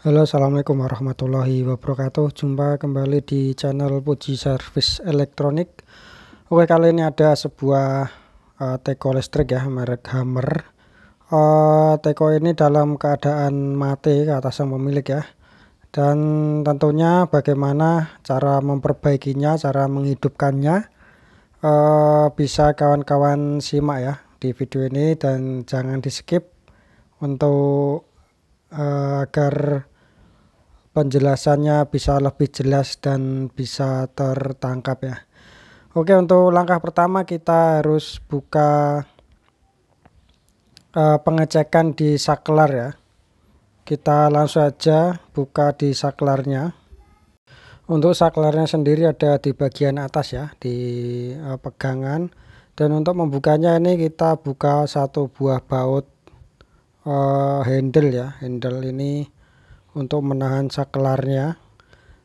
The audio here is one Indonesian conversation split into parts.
Halo, assalamualaikum warahmatullahi wabarakatuh. Jumpa kembali di channel Puji Servis Elektronik. Oke, kali ini ada sebuah teko listrik ya, merek Hammer. Teko ini dalam keadaan mati kata sang pemilik ya. Dan tentunya bagaimana cara memperbaikinya, cara menghidupkannya, bisa kawan-kawan simak ya di video ini dan jangan di skip untuk agar penjelasannya bisa lebih jelas dan bisa tertangkap ya. Oke, untuk langkah pertama kita harus buka pengecekan di saklar ya. Kita langsung aja buka di saklarnya. Untuk saklarnya sendiri ada di bagian atas ya, di pegangan. Dan untuk membukanya ini kita buka satu buah baut handle ya. Handle ini untuk menahan saklarnya,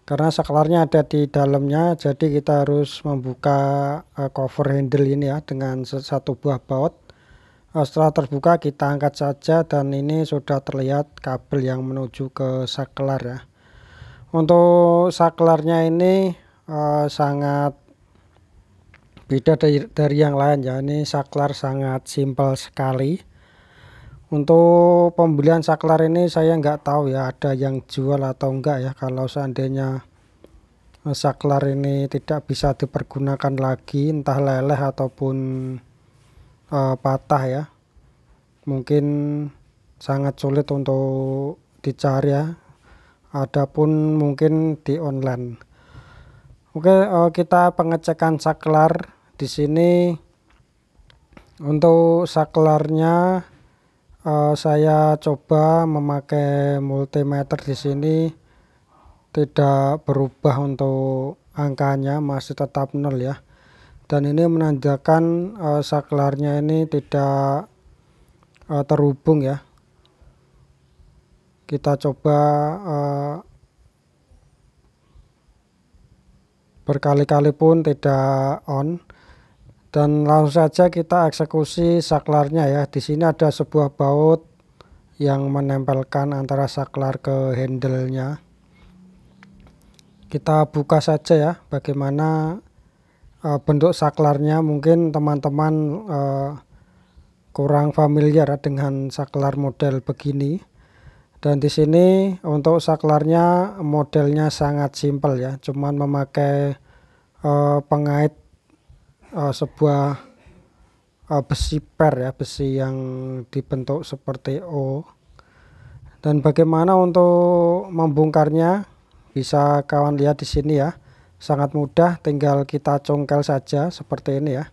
karena saklarnya ada di dalamnya, jadi kita harus membuka cover handle ini ya dengan satu buah baut. Setelah terbuka kita angkat saja dan ini sudah terlihat kabel yang menuju ke saklar ya. Untuk saklarnya ini sangat beda dari yang lain ya, ini saklar sangat simpel sekali. Untuk pembelian saklar ini saya nggak tahu ya ada yang jual atau enggak ya. Kalau seandainya saklar ini tidak bisa dipergunakan lagi, entah leleh ataupun patah ya, mungkin sangat sulit untuk dicari ya. Adapun mungkin di online. Oke, kita pengecekan saklar di sini. Untuk saklarnya saya coba memakai multimeter di sini, tidak berubah untuk angkanya, masih tetap 0 ya. Dan ini menandakan saklarnya ini tidak terhubung ya. Kita coba berkali-kali pun tidak on. Dan langsung saja kita eksekusi saklarnya ya. Di sini ada sebuah baut yang menempelkan antara saklar ke handle-nya. Kita buka saja ya bagaimana bentuk saklarnya. Mungkin teman-teman kurang familiar ya dengan saklar model begini. Dan di sini untuk saklarnya modelnya sangat simpel ya, cuman memakai pengait sebuah besi per ya, besi yang dibentuk seperti O. Dan bagaimana untuk membongkarnya bisa kawan lihat di sini ya, sangat mudah, tinggal kita congkel saja seperti ini ya.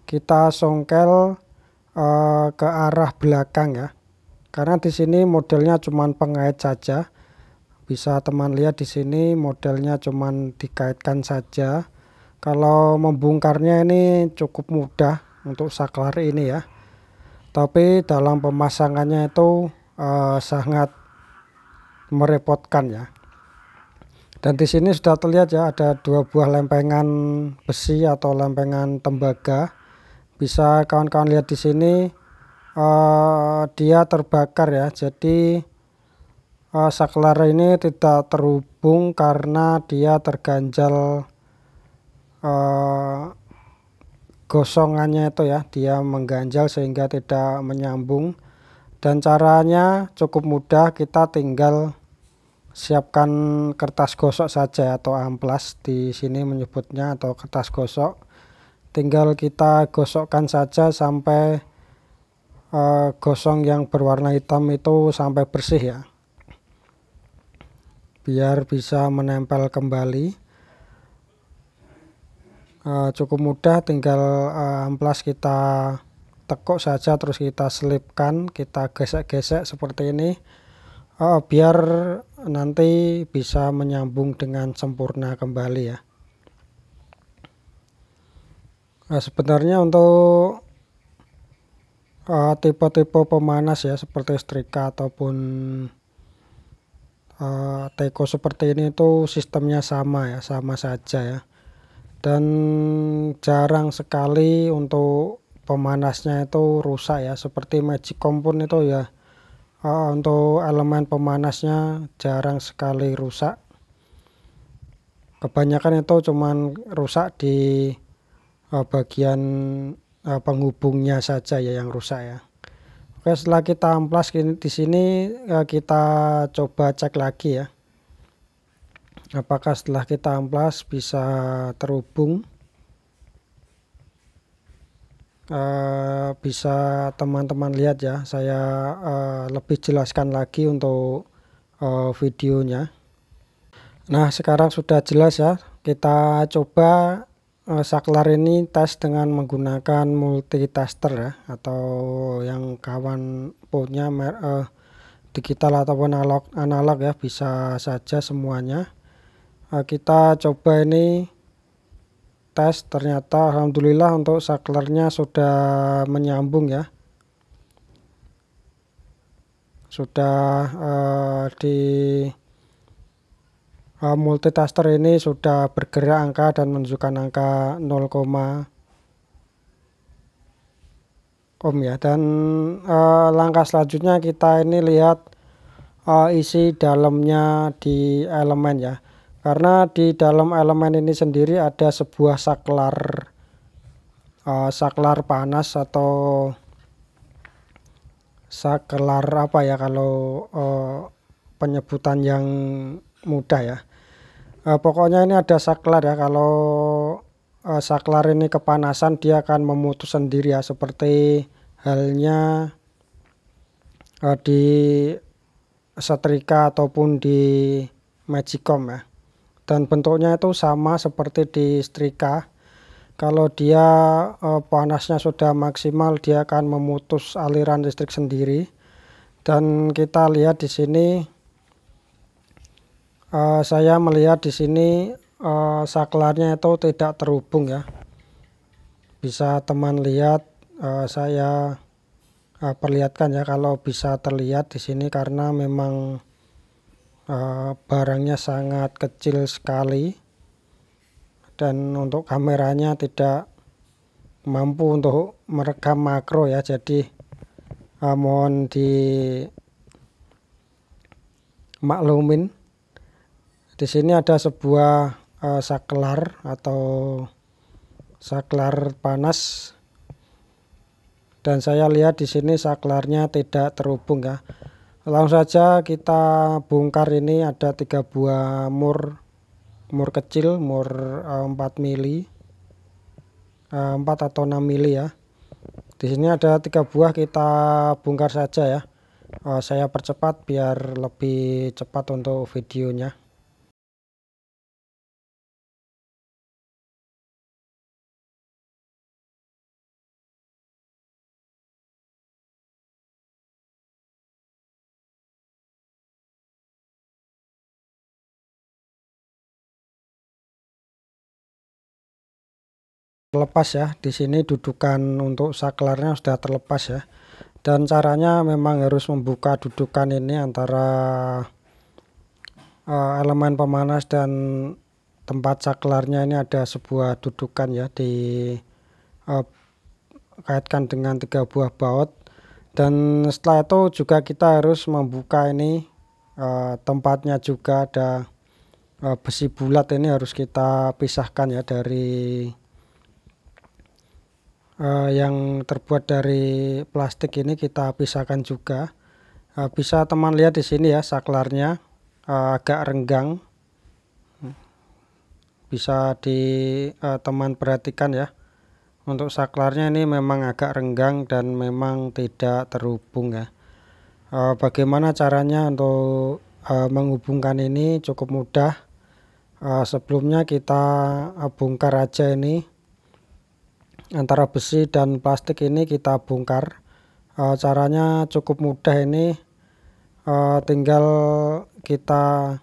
Kita songkel ke arah belakang ya, karena di sini modelnya cuman pengait saja. Bisa teman lihat di sini modelnya cuman dikaitkan saja. Kalau membongkarnya ini cukup mudah untuk saklar ini ya, tapi dalam pemasangannya itu sangat merepotkan ya. Dan di sini sudah terlihat ya ada dua buah lempengan besi atau lempengan tembaga. Bisa kawan-kawan lihat di sini dia terbakar ya. Jadi saklar ini tidak terhubung karena dia terganjal gosongannya itu ya, dia mengganjal sehingga tidak menyambung. Dan caranya cukup mudah, kita tinggal siapkan kertas gosok saja atau amplas di sini menyebutnya, atau kertas gosok. Tinggal kita gosokkan saja sampai gosong yang berwarna hitam itu sampai bersih ya, biar bisa menempel kembali. Cukup mudah, tinggal amplas kita tekuk saja terus kita selipkan, kita gesek-gesek seperti ini biar nanti bisa menyambung dengan sempurna kembali ya. Sebenarnya untuk tipe-tipe pemanas ya seperti setrika ataupun teko seperti ini itu sistemnya sama ya, sama saja ya. Dan jarang sekali untuk pemanasnya itu rusak ya, seperti Magicom pun itu ya untuk elemen pemanasnya jarang sekali rusak. Kebanyakan itu cuman rusak di bagian penghubungnya saja ya yang rusak ya. Oke, setelah kita amplas di sini kita coba cek lagi ya. Apakah setelah kita amplas bisa terhubung? Bisa teman-teman lihat ya, saya lebih jelaskan lagi untuk videonya. Nah, sekarang sudah jelas ya. Kita coba saklar ini tes dengan menggunakan multitester ya, atau yang kawan punya digital ataupun analog ya, bisa saja semuanya. Kita coba ini tes, ternyata alhamdulillah untuk saklarnya sudah menyambung ya, sudah di multitester ini sudah bergerak angka dan menunjukkan angka 0, ohm ya. Dan langkah selanjutnya kita ini lihat isi dalamnya di elemen ya, karena di dalam elemen ini sendiri ada sebuah saklar panas atau saklar apa ya kalau penyebutan yang mudah ya. Pokoknya ini ada saklar ya. Kalau saklar ini kepanasan dia akan memutus sendiri ya, seperti halnya di setrika ataupun di magicom ya. Dan bentuknya itu sama seperti di setrika. Kalau dia panasnya sudah maksimal, dia akan memutus aliran listrik sendiri. Dan kita lihat di sini, saya melihat di sini saklarnya itu tidak terhubung ya. Bisa teman lihat, saya perlihatkan ya, kalau bisa terlihat di sini, karena memang barangnya sangat kecil sekali dan untuk kameranya tidak mampu untuk merekam makro ya. Jadi mohon dimaklumin. Di sini ada sebuah saklar atau saklar panas, dan saya lihat di sini saklarnya tidak terhubung ya. Langsung saja kita bongkar. Ini ada 3 buah mur kecil, mur 4 mili, 4 atau 6 mili ya. Di sini ada 3 buah, kita bongkar saja ya. Saya percepat biar lebih cepat untuk videonya. Terlepas ya, di sini dudukan untuk saklarnya sudah terlepas ya. Dan caranya memang harus membuka dudukan ini antara elemen pemanas dan tempat saklarnya. Ini ada sebuah dudukan ya, kaitkan dengan 3 buah baut. Dan setelah itu juga kita harus membuka ini tempatnya, juga ada besi bulat. Ini harus kita pisahkan ya dari yang terbuat dari plastik. Ini kita pisahkan juga. Bisa teman lihat di sini ya, saklarnya agak renggang. Bisa teman perhatikan ya, untuk saklarnya ini memang agak renggang dan memang tidak terhubung ya. Bagaimana caranya untuk menghubungkan ini? Cukup mudah. Sebelumnya kita bongkar aja ini antara besi dan plastik, ini kita bongkar. Caranya cukup mudah ini, tinggal kita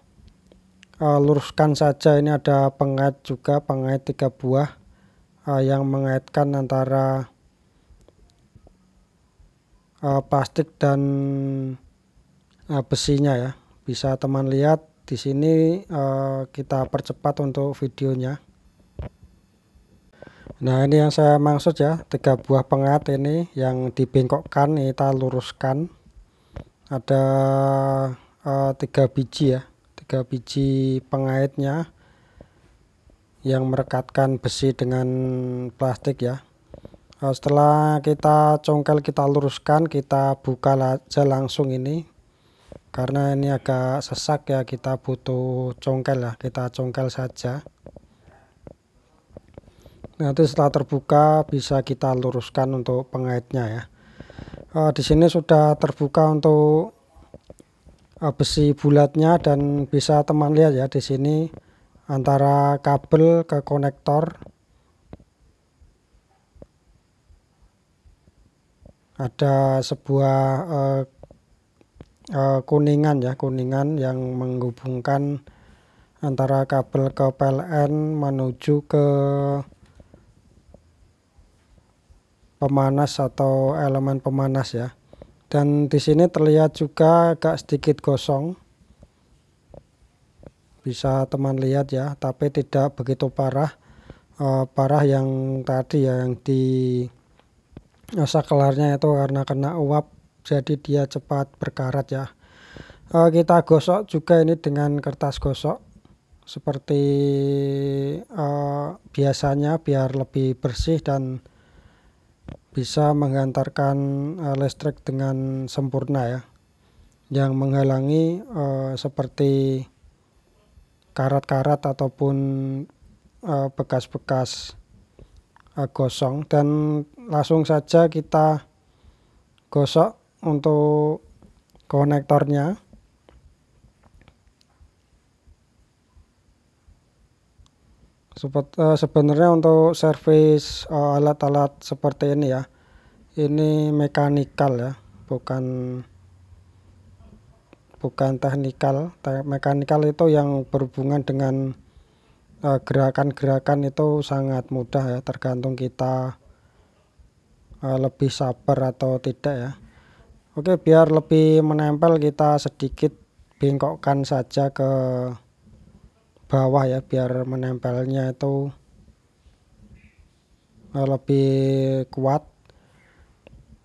luruskan saja. Ini ada pengait juga, pengait 3 buah yang mengaitkan antara plastik dan besinya ya. Bisa teman lihat di sini, kita percepat untuk videonya. Nah, ini yang saya maksud ya, 3 buah pengait ini yang dibengkokkan, ini kita luruskan ada 3 biji ya, 3 biji pengaitnya yang merekatkan besi dengan plastik ya. Setelah kita congkel, kita luruskan, kita buka aja langsung ini, karena ini agak sesak ya, kita butuh congkel ya, kita congkel saja. Nanti setelah terbuka bisa kita luruskan untuk pengaitnya ya. Di sini sudah terbuka untuk besi bulatnya, dan bisa teman lihat ya, di sini antara kabel ke konektor ada sebuah kuningan ya, kuningan yang menghubungkan antara kabel ke PLN menuju ke pemanas atau elemen pemanas ya. Dan di sini terlihat juga agak sedikit gosong, bisa teman lihat ya, tapi tidak begitu parah. Parah yang tadi ya, yang di saklarnya itu karena kena uap, jadi dia cepat berkarat ya. Kita gosok juga ini dengan kertas gosok seperti biasanya, biar lebih bersih dan bisa menghantarkan listrik dengan sempurna ya, yang menghalangi seperti karat-karat ataupun bekas-bekas gosong. Dan langsung saja kita gosok untuk konektornya. Sebenarnya untuk servis alat-alat seperti ini ya, ini mekanikal ya, bukan teknikal. Mekanikal itu yang berhubungan dengan gerakan-gerakan itu sangat mudah ya, tergantung kita lebih sabar atau tidak ya. Oke, biar lebih menempel kita sedikit bengkokkan saja ke bawah ya, biar menempelnya itu lebih kuat.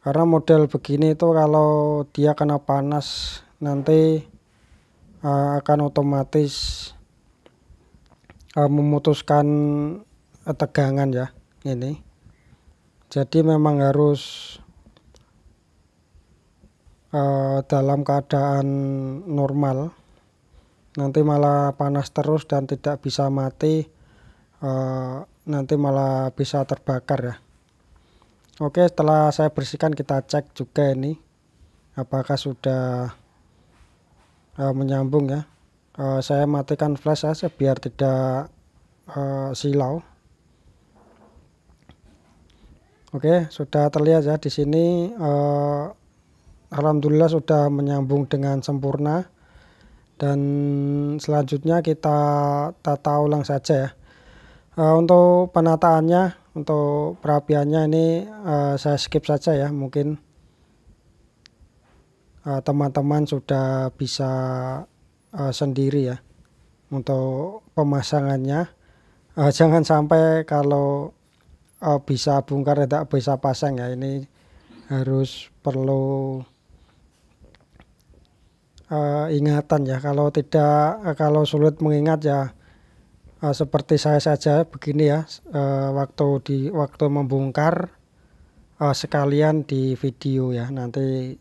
Karena model begini itu kalau dia kena panas nanti akan otomatis memutuskan tegangan ya ini. Jadi memang harus dalam keadaan normal, nanti malah panas terus dan tidak bisa mati, nanti malah bisa terbakar ya. Oke, setelah saya bersihkan, kita cek juga ini apakah sudah menyambung ya. Saya matikan flash ya biar tidak silau. Oke, sudah terlihat ya di sini, alhamdulillah sudah menyambung dengan sempurna. Dan selanjutnya kita tata ulang saja ya. Untuk penataannya, untuk perapiannya ini saya skip saja ya, mungkin teman-teman sudah bisa sendiri ya untuk pemasangannya. Jangan sampai kalau bisa bongkar tidak bisa pasang ya, ini harus perlu ingatan ya. Kalau tidak, kalau sulit mengingat ya, seperti saya saja begini ya, waktu membongkar sekalian di video ya, nanti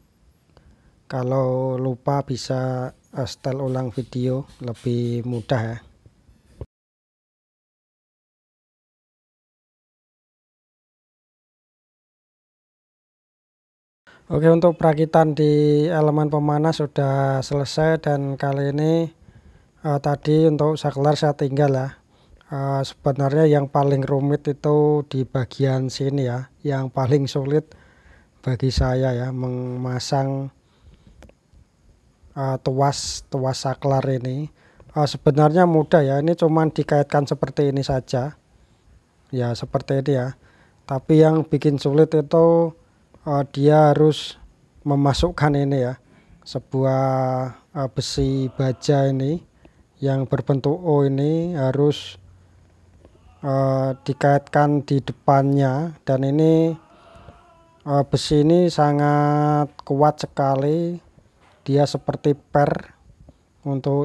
kalau lupa bisa setel ulang video, lebih mudah ya. Oke, untuk perakitan di elemen pemanas sudah selesai, dan kali ini tadi untuk saklar saya tinggal ya. Sebenarnya yang paling rumit itu di bagian sini ya, yang paling sulit bagi saya ya, memasang tuas saklar ini. Sebenarnya mudah ya, ini cuman dikaitkan seperti ini saja ya, seperti ini ya. Tapi yang bikin sulit itu dia harus memasukkan ini ya, sebuah besi baja ini yang berbentuk O ini harus dikaitkan di depannya. Dan ini besi ini sangat kuat sekali, dia seperti per.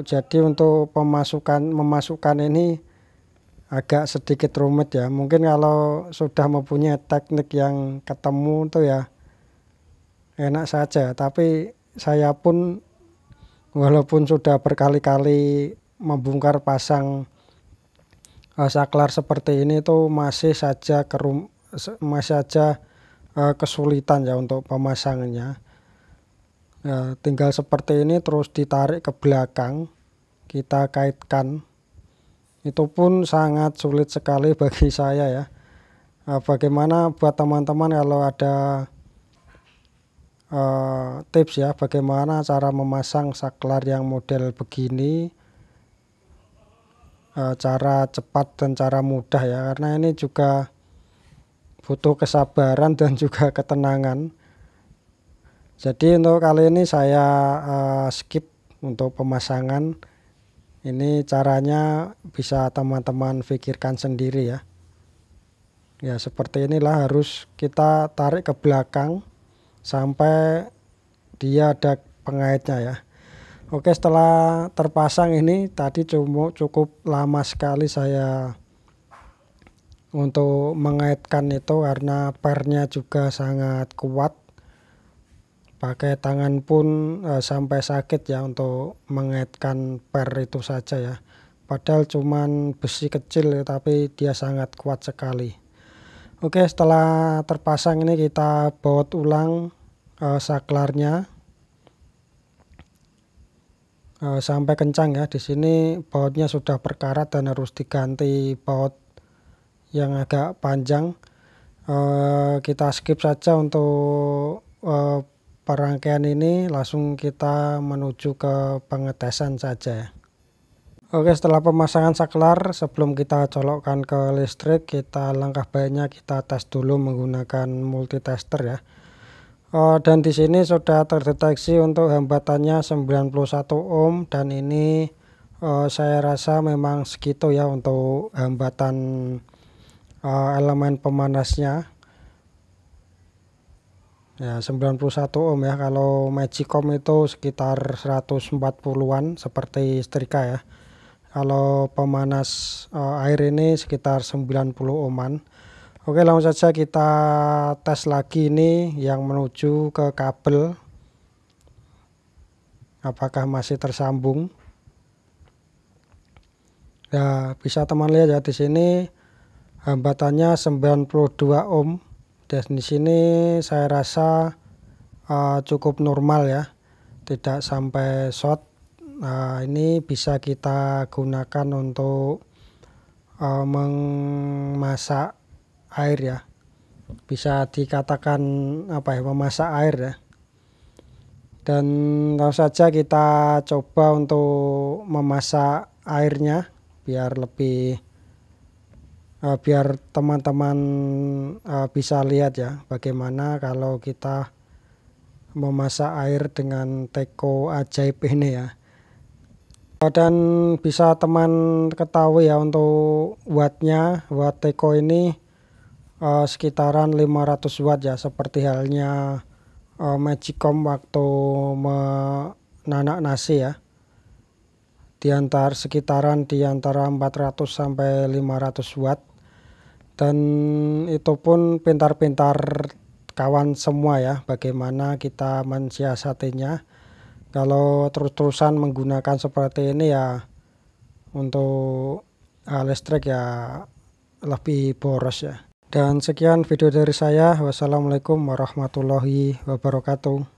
Jadi untuk memasukkan ini agak sedikit rumit ya. Mungkin kalau sudah mempunyai teknik yang ketemu tuh ya enak saja, tapi saya pun walaupun sudah berkali-kali membongkar pasang saklar seperti ini tuh masih saja kesulitan ya untuk pemasangannya. Ya, tinggal seperti ini terus ditarik ke belakang, kita kaitkan. Itu pun sangat sulit sekali bagi saya ya. Bagaimana buat teman-teman kalau ada tips ya, bagaimana cara memasang saklar yang model begini, cara cepat dan cara mudah ya, karena ini juga butuh kesabaran dan juga ketenangan. Jadi untuk kali ini saya skip untuk pemasangan. Ini caranya bisa teman-teman pikirkan sendiri ya. Ya seperti inilah, harus kita tarik ke belakang sampai dia ada pengaitnya ya. Oke, setelah terpasang ini tadi cukup lama sekali saya untuk mengaitkan itu karena pernya juga sangat kuat. Pakai tangan pun sampai sakit ya untuk mengaitkan per itu saja ya. Padahal cuman besi kecil ya, tapi dia sangat kuat sekali. Oke, setelah terpasang ini kita baut ulang saklarnya sampai kencang ya. Di sini bautnya sudah berkarat dan harus diganti baut yang agak panjang. Kita skip saja untuk perangkaian ini, langsung kita menuju ke pengetesan saja ya. Oke, setelah pemasangan saklar, sebelum kita colokkan ke listrik, langkah baiknya kita tes dulu menggunakan multitester ya. Dan di sini sudah terdeteksi untuk hambatannya 91 ohm, dan ini saya rasa memang segitu ya untuk hambatan elemen pemanasnya. Ya 91 ohm ya. Kalau Magicom itu sekitar 140-an seperti setrika ya. Kalau pemanas air ini sekitar 90 ohman. Oke, langsung saja kita tes lagi ini yang menuju ke kabel, apakah masih tersambung. Ya bisa teman lihat ya, di sini hambatannya 92 ohm. Dan di sini saya rasa cukup normal ya, tidak sampai short. Ini bisa kita gunakan untuk memasak air ya, bisa dikatakan memasak air ya. Dan langsung saja kita coba untuk memasak airnya biar teman-teman bisa lihat ya bagaimana kalau kita memasak air dengan teko ajaib ini ya. Dan bisa teman ketahui ya, untuk watt teko ini sekitaran 500 watt ya, seperti halnya Magicom waktu menanak nasi ya. Sekitaran di antara 400 sampai 500 watt. Dan itu pun pintar-pintar kawan semua ya, bagaimana kita mensiasatinya. Kalau terus-terusan menggunakan seperti ini ya, untuk listrik ya lebih boros ya. Dan sekian video dari saya. Wassalamualaikum warahmatullahi wabarakatuh.